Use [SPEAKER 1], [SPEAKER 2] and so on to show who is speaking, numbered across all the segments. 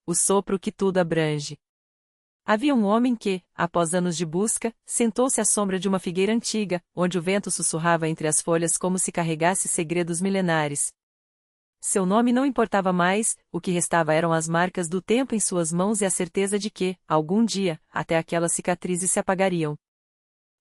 [SPEAKER 1] O sopro que tudo abrange. Havia um homem que, após anos de busca, sentou-se à sombra de uma figueira antiga, onde o vento sussurrava entre as folhas como se carregasse segredos milenares. Seu nome não importava mais, o que restava eram as marcas do tempo em suas mãos e a certeza de que, algum dia, até aquelas cicatrizes se apagariam.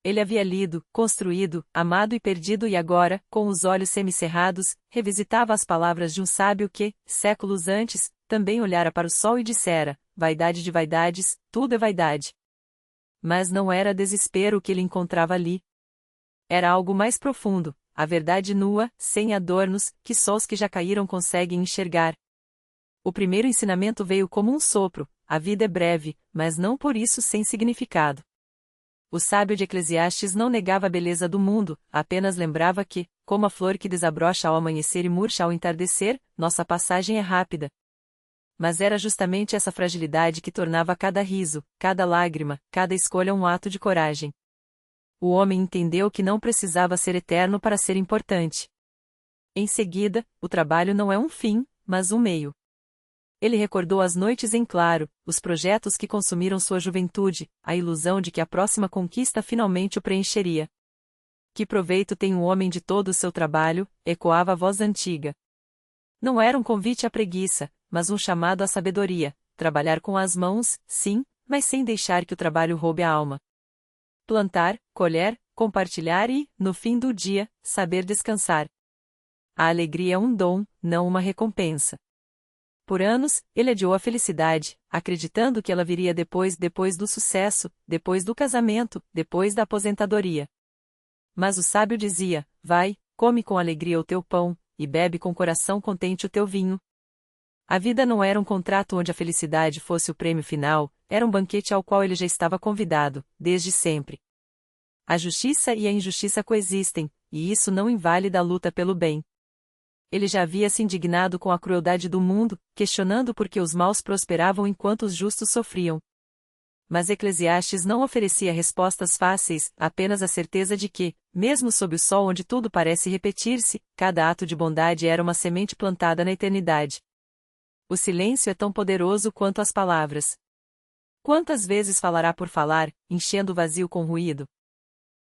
[SPEAKER 1] Ele havia lido, construído, amado e perdido e agora, com os olhos semicerrados, revisitava as palavras de um sábio que, séculos antes, também olhara para o sol e dissera: vaidade de vaidades, tudo é vaidade. Mas não era desespero o que ele encontrava ali. Era algo mais profundo, a verdade nua, sem adornos, que só os que já caíram conseguem enxergar. O primeiro ensinamento veio como um sopro: a vida é breve, mas não por isso sem significado. O sábio de Eclesiastes não negava a beleza do mundo, apenas lembrava que, como a flor que desabrocha ao amanhecer e murcha ao entardecer, nossa passagem é rápida. Mas era justamente essa fragilidade que tornava cada riso, cada lágrima, cada escolha um ato de coragem. O homem entendeu que não precisava ser eterno para ser importante. Em seguida, o trabalho não é um fim, mas um meio. Ele recordou as noites em claro, os projetos que consumiram sua juventude, a ilusão de que a próxima conquista finalmente o preencheria. Que proveito tem um homem de todo o seu trabalho? Ecoava a voz antiga. Não era um convite à preguiça, mas um chamado à sabedoria: trabalhar com as mãos, sim, mas sem deixar que o trabalho roube a alma. Plantar, colher, compartilhar e, no fim do dia, saber descansar. A alegria é um dom, não uma recompensa. Por anos, ele adiou a felicidade, acreditando que ela viria depois do sucesso, depois do casamento, depois da aposentadoria. Mas o sábio dizia: vai, come com alegria o teu pão, e bebe com coração contente o teu vinho. A vida não era um contrato onde a felicidade fosse o prêmio final, era um banquete ao qual ele já estava convidado, desde sempre. A justiça e a injustiça coexistem, e isso não invalida a luta pelo bem. Ele já havia se indignado com a crueldade do mundo, questionando por que os maus prosperavam enquanto os justos sofriam. Mas Eclesiastes não oferecia respostas fáceis, apenas a certeza de que, mesmo sob o sol onde tudo parece repetir-se, cada ato de bondade era uma semente plantada na eternidade. O silêncio é tão poderoso quanto as palavras. Quantas vezes falará por falar, enchendo o vazio com ruído?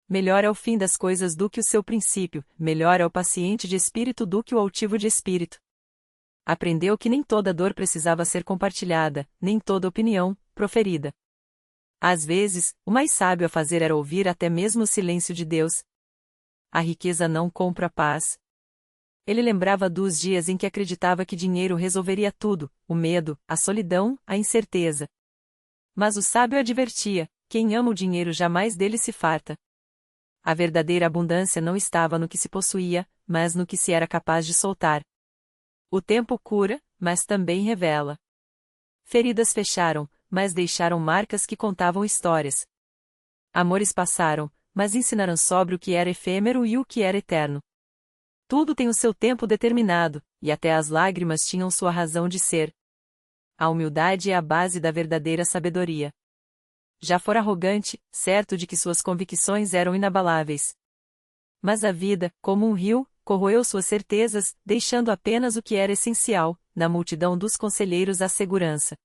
[SPEAKER 1] Melhor é o fim das coisas do que o seu princípio, melhor é o paciente de espírito do que o altivo de espírito. Aprendeu que nem toda dor precisava ser compartilhada, nem toda opinião, proferida. Às vezes, o mais sábio a fazer era ouvir até mesmo o silêncio de Deus. A riqueza não compra paz. Ele lembrava dos dias em que acreditava que dinheiro resolveria tudo: o medo, a solidão, a incerteza. Mas o sábio advertia: quem ama o dinheiro jamais dele se farta. A verdadeira abundância não estava no que se possuía, mas no que se era capaz de soltar. O tempo cura, mas também revela. Feridas fecharam, mas deixaram marcas que contavam histórias. Amores passaram, mas ensinaram sobre o que era efêmero e o que era eterno. Tudo tem o seu tempo determinado, e até as lágrimas tinham sua razão de ser. A humildade é a base da verdadeira sabedoria. Já fora arrogante, certo de que suas convicções eram inabaláveis. Mas a vida, como um rio, corroeu suas certezas, deixando apenas o que era essencial: na multidão dos conselheiros a segurança.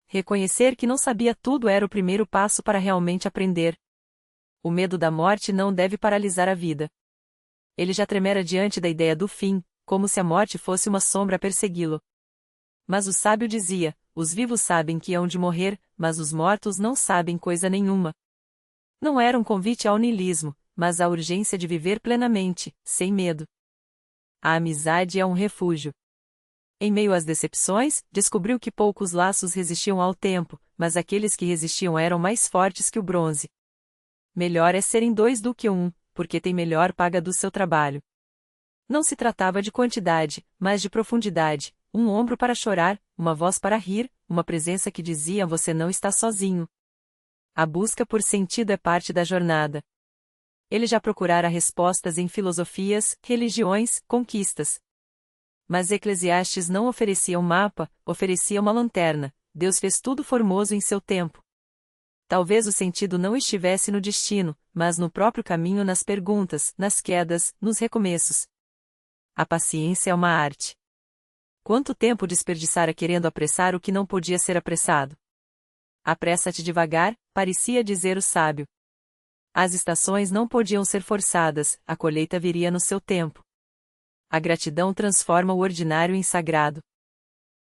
[SPEAKER 1] Reconhecer que não sabia tudo era o primeiro passo para realmente aprender. O medo da morte não deve paralisar a vida. Ele já tremera diante da ideia do fim, como se a morte fosse uma sombra a persegui-lo. Mas o sábio dizia: os vivos sabem que hão de morrer, mas os mortos não sabem coisa nenhuma. Não era um convite ao niilismo, mas à urgência de viver plenamente, sem medo. A amizade é um refúgio. Em meio às decepções, descobriu que poucos laços resistiam ao tempo, mas aqueles que resistiam eram mais fortes que o bronze. Melhor é serem dois do que um, porque tem melhor paga do seu trabalho. Não se tratava de quantidade, mas de profundidade: um ombro para chorar, uma voz para rir, uma presença que dizia: você não está sozinho. A busca por sentido é parte da jornada. Ele já procurara respostas em filosofias, religiões, conquistas. Mas Eclesiastes não oferecia um mapa, oferecia uma lanterna: Deus fez tudo formoso em seu tempo. Talvez o sentido não estivesse no destino, mas no próprio caminho, nas perguntas, nas quedas, nos recomeços. A paciência é uma arte. Quanto tempo desperdiçara querendo apressar o que não podia ser apressado? Apressa-te devagar, parecia dizer o sábio. As estações não podiam ser forçadas, a colheita viria no seu tempo. A gratidão transforma o ordinário em sagrado.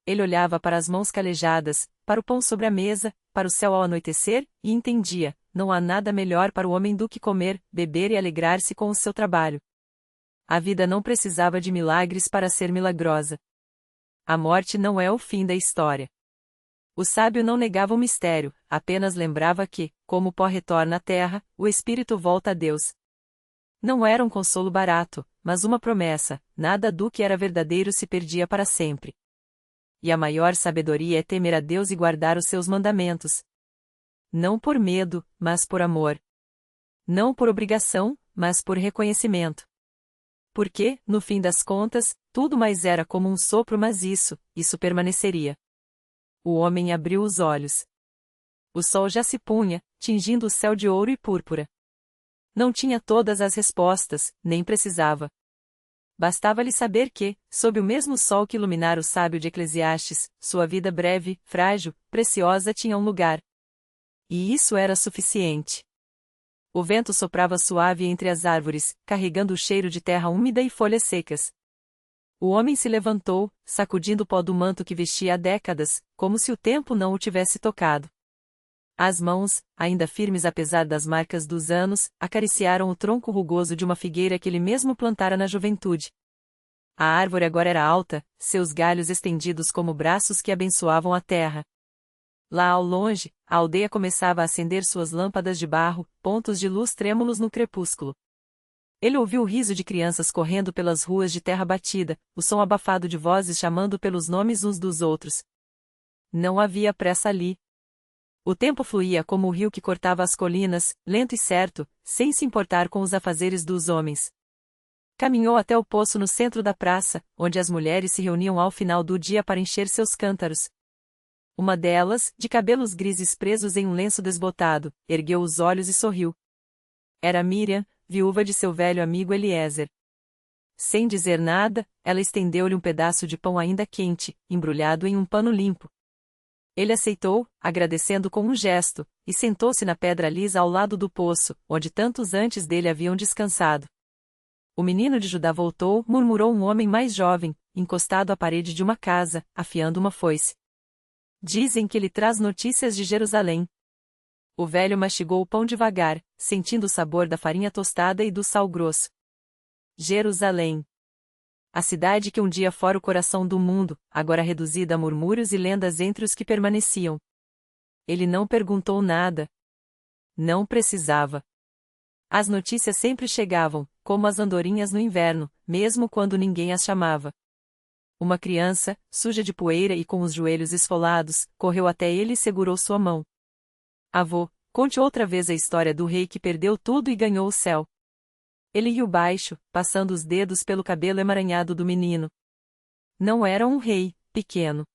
[SPEAKER 1] Ele olhava para as mãos calejadas, para o pão sobre a mesa, para o céu ao anoitecer, e entendia: não há nada melhor para o homem do que comer, beber e alegrar-se com o seu trabalho. A vida não precisava de milagres para ser milagrosa. A morte não é o fim da história. O sábio não negava o mistério, apenas lembrava que, como o pó retorna à terra, o espírito volta a Deus. Não era um consolo barato, mas uma promessa: nada do que era verdadeiro se perdia para sempre. E a maior sabedoria é temer a Deus e guardar os seus mandamentos. Não por medo, mas por amor. Não por obrigação, mas por reconhecimento. Porque, no fim das contas, tudo mais era como um sopro, mas isso permaneceria. O homem abriu os olhos. O sol já se punha, tingindo o céu de ouro e púrpura. Não tinha todas as respostas, nem precisava. Bastava-lhe saber que, sob o mesmo sol que iluminara o sábio de Eclesiastes, sua vida breve, frágil, preciosa tinha um lugar. E isso era suficiente. O vento soprava suave entre as árvores, carregando o cheiro de terra úmida e folhas secas. O homem se levantou, sacudindo o pó do manto que vestia há décadas, como se o tempo não o tivesse tocado. As mãos, ainda firmes apesar das marcas dos anos, acariciaram o tronco rugoso de uma figueira que ele mesmo plantara na juventude. A árvore agora era alta, seus galhos estendidos como braços que abençoavam a terra. Lá ao longe, a aldeia começava a acender suas lâmpadas de barro, pontos de luz trêmulos no crepúsculo. Ele ouviu o riso de crianças correndo pelas ruas de terra batida, o som abafado de vozes chamando pelos nomes uns dos outros. Não havia pressa ali. O tempo fluía como o rio que cortava as colinas, lento e certo, sem se importar com os afazeres dos homens. Caminhou até o poço no centro da praça, onde as mulheres se reuniam ao final do dia para encher seus cântaros. Uma delas, de cabelos grises presos em um lenço desbotado, ergueu os olhos e sorriu. Era Miriam, viúva de seu velho amigo Eliezer. Sem dizer nada, ela estendeu-lhe um pedaço de pão ainda quente, embrulhado em um pano limpo. Ele aceitou, agradecendo com um gesto, e sentou-se na pedra lisa ao lado do poço, onde tantos antes dele haviam descansado. O menino de Judá voltou, murmurou um homem mais jovem, encostado à parede de uma casa, afiando uma foice. Dizem que ele traz notícias de Jerusalém. O velho mastigou o pão devagar, sentindo o sabor da farinha tostada e do sal grosso. Jerusalém. A cidade que um dia fora o coração do mundo, agora reduzida a murmúrios e lendas entre os que permaneciam. Ele não perguntou nada. Não precisava. As notícias sempre chegavam, como as andorinhas no inverno, mesmo quando ninguém as chamava. Uma criança, suja de poeira e com os joelhos esfolados, correu até ele e segurou sua mão. Avô, conte outra vez a história do rei que perdeu tudo e ganhou o céu. Ele riu baixo, passando os dedos pelo cabelo emaranhado do menino. Não era um rei, pequeno.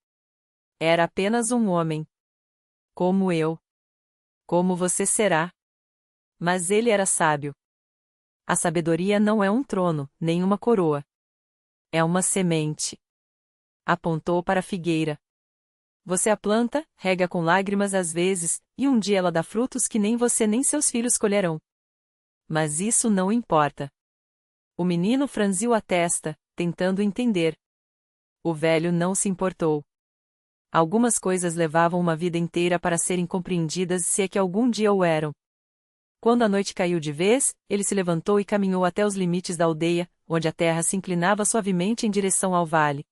[SPEAKER 1] Era apenas um homem. Como eu. Como você será. Mas ele era sábio. A sabedoria não é um trono, nem uma coroa. É uma semente. Apontou para a figueira. Você a planta, rega com lágrimas às vezes, e um dia ela dá frutos que nem você nem seus filhos colherão. Mas isso não importa. O menino franziu a testa, tentando entender. O velho não se importou. Algumas coisas levavam uma vida inteira para serem compreendidas se é que algum dia o eram. Quando a noite caiu de vez, ele se levantou e caminhou até os limites da aldeia, onde a terra se inclinava suavemente em direção ao vale.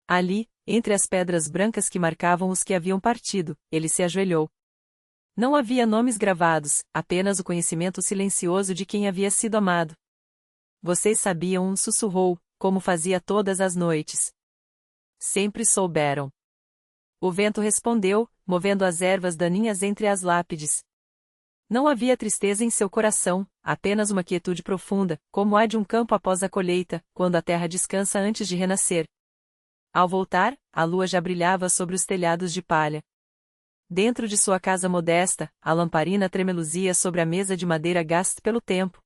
[SPEAKER 1] Ali, entre as pedras brancas que marcavam os que haviam partido, ele se ajoelhou. Não havia nomes gravados, apenas o conhecimento silencioso de quem havia sido amado. Vocês sabiam, sussurrou, como fazia todas as noites. Sempre souberam. O vento respondeu, movendo as ervas daninhas entre as lápides. Não havia tristeza em seu coração, apenas uma quietude profunda, como a de um campo após a colheita, quando a terra descansa antes de renascer. Ao voltar, a lua já brilhava sobre os telhados de palha. Dentro de sua casa modesta, a lamparina tremeluzia sobre a mesa de madeira gasta pelo tempo.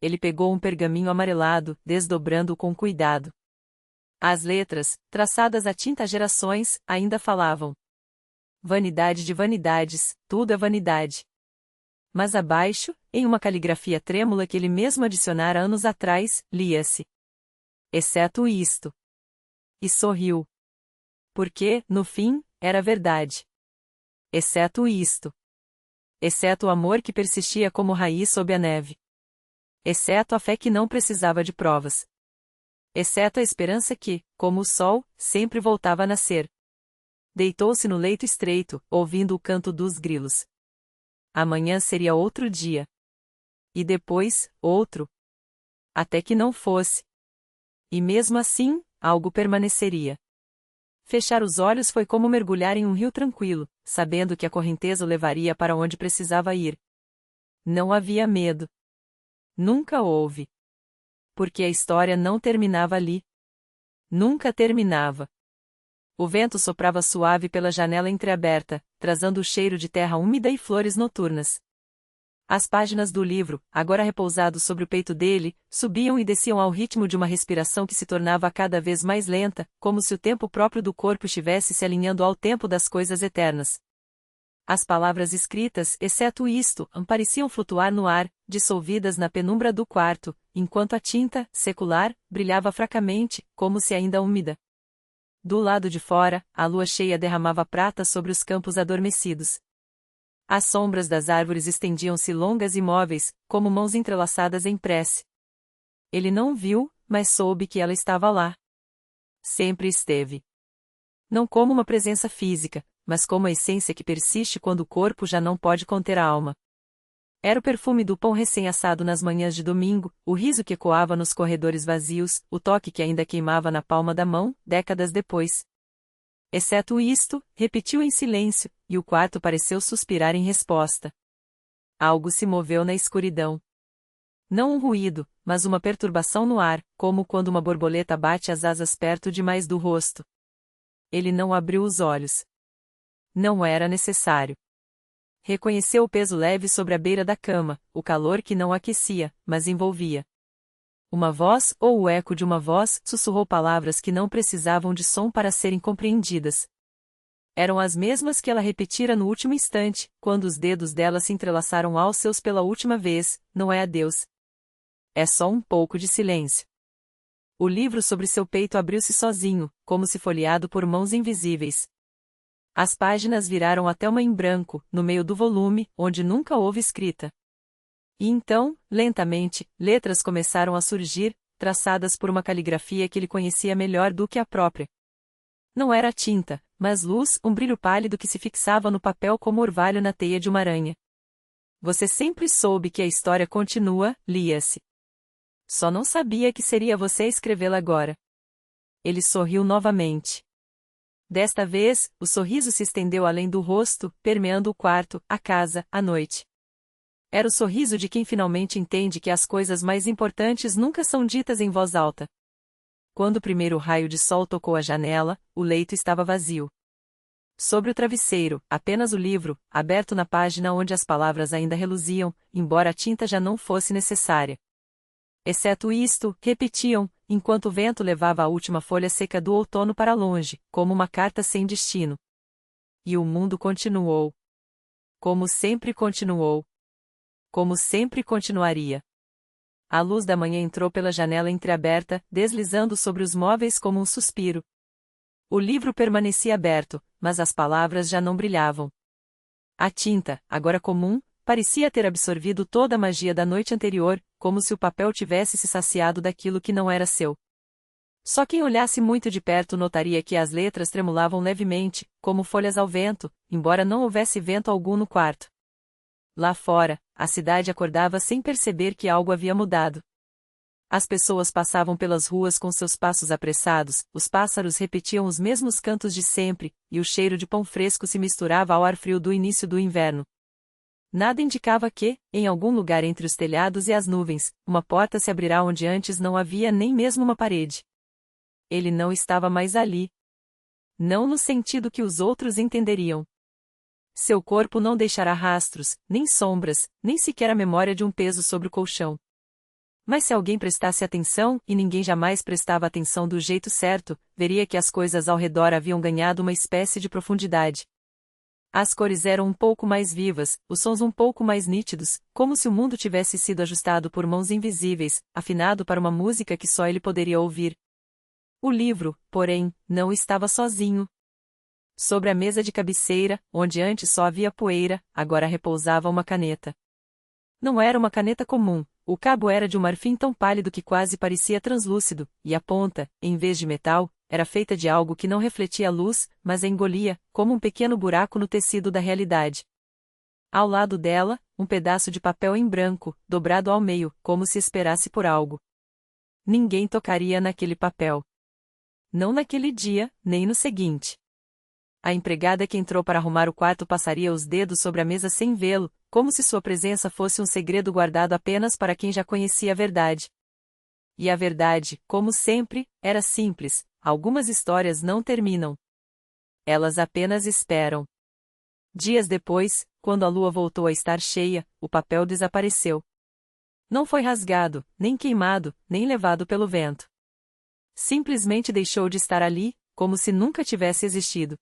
[SPEAKER 1] Ele pegou um pergaminho amarelado, desdobrando-o com cuidado. As letras, traçadas a tinta há gerações, ainda falavam. Vanidade de vanidades, tudo é vanidade. Mas abaixo, em uma caligrafia trêmula que ele mesmo adicionara anos atrás, lia-se: exceto isto. E sorriu. Porque, no fim, era verdade. Exceto isto. Exceto o amor que persistia como raiz sob a neve. Exceto a fé que não precisava de provas. Exceto a esperança que, como o sol, sempre voltava a nascer. Deitou-se no leito estreito, ouvindo o canto dos grilos. Amanhã seria outro dia. E depois, outro. Até que não fosse. E mesmo assim, algo permaneceria. Fechar os olhos foi como mergulhar em um rio tranquilo, sabendo que a correnteza o levaria para onde precisava ir. Não havia medo. Nunca houve. Porque a história não terminava ali. Nunca terminava. O vento soprava suave pela janela entreaberta, trazendo o cheiro de terra úmida e flores noturnas. As páginas do livro, agora repousado sobre o peito dele, subiam e desciam ao ritmo de uma respiração que se tornava cada vez mais lenta, como se o tempo próprio do corpo estivesse se alinhando ao tempo das coisas eternas. As palavras escritas, exceto isto, pareciam flutuar no ar, dissolvidas na penumbra do quarto, enquanto a tinta, secular, brilhava fracamente, como se ainda úmida. Do lado de fora, a lua cheia derramava prata sobre os campos adormecidos. As sombras das árvores estendiam-se longas e móveis, como mãos entrelaçadas em prece. Ele não viu, mas soube que ela estava lá. Sempre esteve. Não como uma presença física, mas como a essência que persiste quando o corpo já não pode conter a alma. Era o perfume do pão recém-assado nas manhãs de domingo, o riso que ecoava nos corredores vazios, o toque que ainda queimava na palma da mão, décadas depois. Exceto isto, repetiu em silêncio, e o quarto pareceu suspirar em resposta. Algo se moveu na escuridão. Não um ruído, mas uma perturbação no ar, como quando uma borboleta bate as asas perto demais do rosto. Ele não abriu os olhos. Não era necessário. Reconheceu o peso leve sobre a beira da cama, o calor que não aquecia, mas envolvia. Uma voz, ou o eco de uma voz, sussurrou palavras que não precisavam de som para serem compreendidas. Eram as mesmas que ela repetira no último instante, quando os dedos dela se entrelaçaram aos seus pela última vez: não é adeus. É só um pouco de silêncio. O livro sobre seu peito abriu-se sozinho, como se folheado por mãos invisíveis. As páginas viraram até uma em branco, no meio do volume, onde nunca houve escrita. E então, lentamente, letras começaram a surgir, traçadas por uma caligrafia que ele conhecia melhor do que a própria. Não era tinta, mas luz, um brilho pálido que se fixava no papel como orvalho na teia de uma aranha. Você sempre soube que a história continua, lia-se. Só não sabia que seria você a escrevê-la agora. Ele sorriu novamente. Desta vez, o sorriso se estendeu além do rosto, permeando o quarto, a casa, a noite. Era o sorriso de quem finalmente entende que as coisas mais importantes nunca são ditas em voz alta. Quando o primeiro raio de sol tocou a janela, o leito estava vazio. Sobre o travesseiro, apenas o livro, aberto na página onde as palavras ainda reluziam, embora a tinta já não fosse necessária. Exceto isto, repetiam, enquanto o vento levava a última folha seca do outono para longe, como uma carta sem destino. E o mundo continuou. Como sempre continuou. Como sempre continuaria. A luz da manhã entrou pela janela entreaberta, deslizando sobre os móveis como um suspiro. O livro permanecia aberto, mas as palavras já não brilhavam. A tinta, agora comum, parecia ter absorvido toda a magia da noite anterior, como se o papel tivesse se saciado daquilo que não era seu. Só quem olhasse muito de perto notaria que as letras tremulavam levemente, como folhas ao vento, embora não houvesse vento algum no quarto. Lá fora, a cidade acordava sem perceber que algo havia mudado. As pessoas passavam pelas ruas com seus passos apressados, os pássaros repetiam os mesmos cantos de sempre, e o cheiro de pão fresco se misturava ao ar frio do início do inverno. Nada indicava que, em algum lugar entre os telhados e as nuvens, uma porta se abrirá onde antes não havia nem mesmo uma parede. Ele não estava mais ali. Não no sentido que os outros entenderiam. Seu corpo não deixará rastros, nem sombras, nem sequer a memória de um peso sobre o colchão. Mas se alguém prestasse atenção, e ninguém jamais prestava atenção do jeito certo, veria que as coisas ao redor haviam ganhado uma espécie de profundidade. As cores eram um pouco mais vivas, os sons um pouco mais nítidos, como se o mundo tivesse sido ajustado por mãos invisíveis, afinado para uma música que só ele poderia ouvir. O livro, porém, não estava sozinho. Sobre a mesa de cabeceira, onde antes só havia poeira, agora repousava uma caneta. Não era uma caneta comum, o cabo era de um marfim tão pálido que quase parecia translúcido, e a ponta, em vez de metal, era feita de algo que não refletia a luz, mas a engolia, como um pequeno buraco no tecido da realidade. Ao lado dela, um pedaço de papel em branco, dobrado ao meio, como se esperasse por algo. Ninguém tocaria naquele papel. Não naquele dia, nem no seguinte. A empregada que entrou para arrumar o quarto passaria os dedos sobre a mesa sem vê-lo, como se sua presença fosse um segredo guardado apenas para quem já conhecia a verdade. E a verdade, como sempre, era simples: algumas histórias não terminam. Elas apenas esperam. Dias depois, quando a lua voltou a estar cheia, o papel desapareceu. Não foi rasgado, nem queimado, nem levado pelo vento. Simplesmente deixou de estar ali, como se nunca tivesse existido.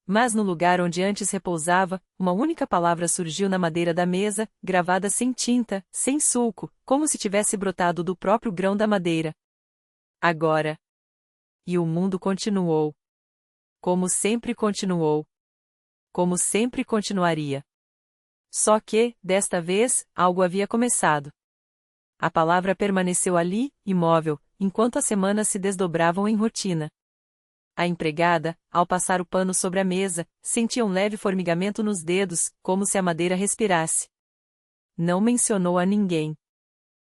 [SPEAKER 1] Mas no lugar onde antes repousava, uma única palavra surgiu na madeira da mesa, gravada sem tinta, sem sulco, como se tivesse brotado do próprio grão da madeira. Agora. E o mundo continuou. Como sempre continuou. Como sempre continuaria. Só que, desta vez, algo havia começado. A palavra permaneceu ali, imóvel, enquanto as semanas se desdobravam em rotina. A empregada, ao passar o pano sobre a mesa, sentia um leve formigamento nos dedos, como se a madeira respirasse. Não mencionou a ninguém.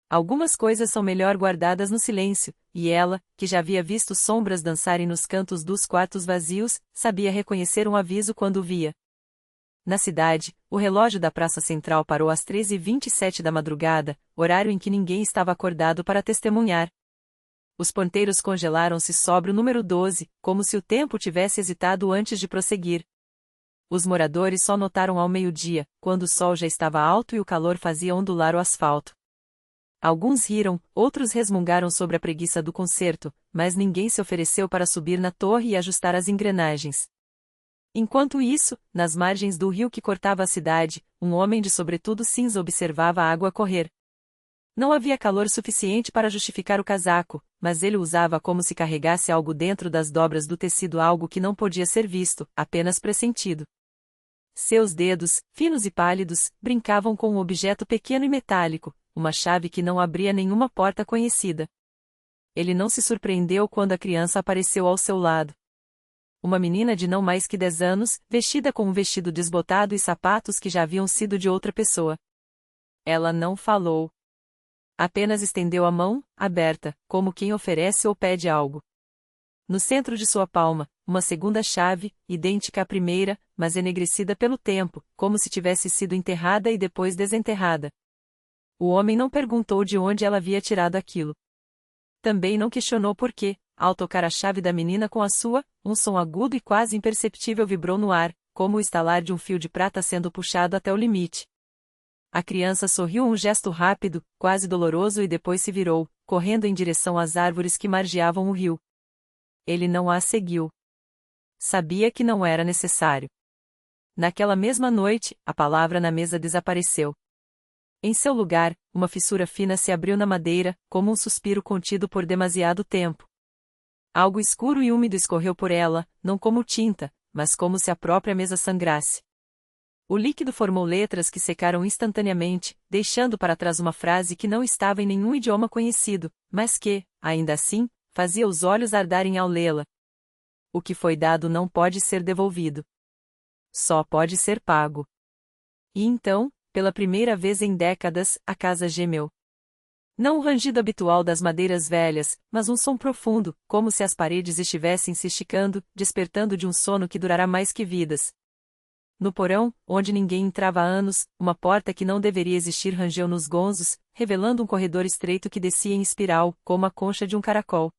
[SPEAKER 1] Algumas coisas são melhor guardadas no silêncio, e ela, que já havia visto sombras dançarem nos cantos dos quartos vazios, sabia reconhecer um aviso quando o via. Na cidade, o relógio da praça central parou às 3h27 da madrugada, horário em que ninguém estava acordado para testemunhar. Os ponteiros congelaram-se sobre o número 12, como se o tempo tivesse hesitado antes de prosseguir. Os moradores só notaram ao meio-dia, quando o sol já estava alto e o calor fazia ondular o asfalto. Alguns riram, outros resmungaram sobre a preguiça do concerto, mas ninguém se ofereceu para subir na torre e ajustar as engrenagens. Enquanto isso, nas margens do rio que cortava a cidade, um homem de sobretudo cinza observava a água correr. Não havia calor suficiente para justificar o casaco, mas ele o usava como se carregasse algo dentro das dobras do tecido, algo que não podia ser visto, apenas pressentido. Seus dedos, finos e pálidos, brincavam com um objeto pequeno e metálico, uma chave que não abria nenhuma porta conhecida. Ele não se surpreendeu quando a criança apareceu ao seu lado. Uma menina de não mais que 10 anos, vestida com um vestido desbotado e sapatos que já haviam sido de outra pessoa. Ela não falou. Apenas estendeu a mão, aberta, como quem oferece ou pede algo. No centro de sua palma, uma segunda chave, idêntica à primeira, mas enegrecida pelo tempo, como se tivesse sido enterrada e depois desenterrada. O homem não perguntou de onde ela havia tirado aquilo. Também não questionou por quê. Ao tocar a chave da menina com a sua, um som agudo e quase imperceptível vibrou no ar, como o estalar de um fio de prata sendo puxado até o limite. A criança sorriu um gesto rápido, quase doloroso, e depois se virou, correndo em direção às árvores que margeavam o rio. Ele não a seguiu. Sabia que não era necessário. Naquela mesma noite, a palavra na mesa desapareceu. Em seu lugar, uma fissura fina se abriu na madeira, como um suspiro contido por demasiado tempo. Algo escuro e úmido escorreu por ela, não como tinta, mas como se a própria mesa sangrasse. O líquido formou letras que secaram instantaneamente, deixando para trás uma frase que não estava em nenhum idioma conhecido, mas que, ainda assim, fazia os olhos ardarem ao lê-la. O que foi dado não pode ser devolvido. Só pode ser pago. E então, pela primeira vez em décadas, a casa gemeu. Não o rangido habitual das madeiras velhas, mas um som profundo, como se as paredes estivessem se esticando, despertando de um sono que durará mais que vidas. No porão, onde ninguém entrava há anos, uma porta que não deveria existir rangeu nos gonzos, revelando um corredor estreito que descia em espiral, como a concha de um caracol.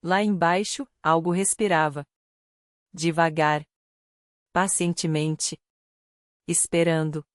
[SPEAKER 1] Lá embaixo, algo respirava. Devagar. Pacientemente. Esperando.